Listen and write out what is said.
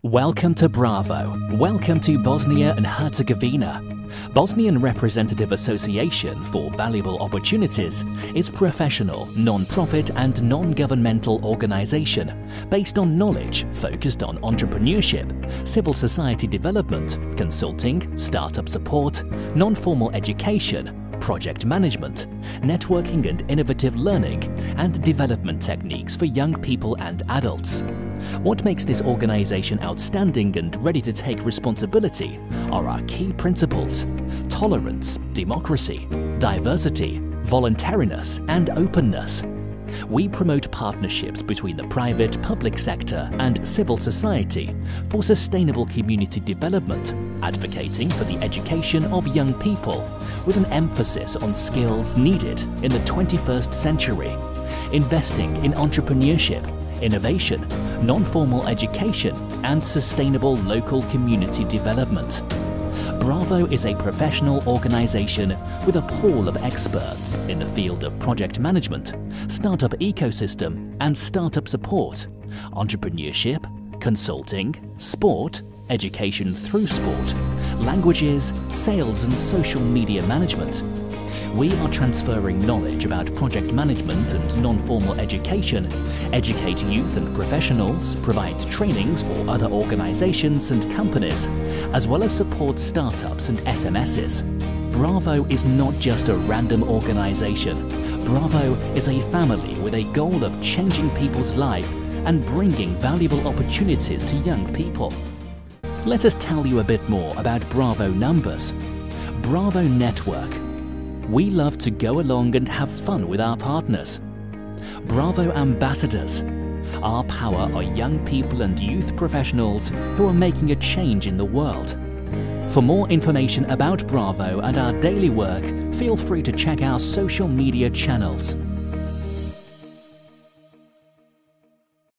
Welcome to BRAVO. Welcome to Bosnia and Herzegovina. Bosnian Representative Association for Valuable Opportunities is professional, non-profit and non-governmental organization based on knowledge focused on entrepreneurship, civil society development, consulting, startup support, non-formal education, project management, networking and innovative learning, and development techniques for young people and adults. What makes this organization outstanding and ready to take responsibility are our key principles: tolerance, democracy, diversity, voluntariness, and openness. We promote partnerships between the private, public sector and civil society for sustainable community development, advocating for the education of young people with an emphasis on skills needed in the 21st century, investing in entrepreneurship, innovation, non-formal education and sustainable local community development. BRAVO is a professional organization with a pool of experts in the field of project management, startup ecosystem and startup support, entrepreneurship, consulting, sport, education through sport, languages, sales and social media management. We are transferring knowledge about project management and non-formal education, educate youth and professionals, provide trainings for other organizations and companies, as well as support startups and SMSs. BRAVO is not just a random organization. BRAVO is a family with a goal of changing people's life and bringing valuable opportunities to young people. Let us tell you a bit more about BRAVO numbers. BRAVO Network. We love to go along and have fun with our partners. BRAVO Ambassadors. Our power are young people and youth professionals who are making a change in the world. For more information about BRAVO and our daily work, feel free to check our social media channels.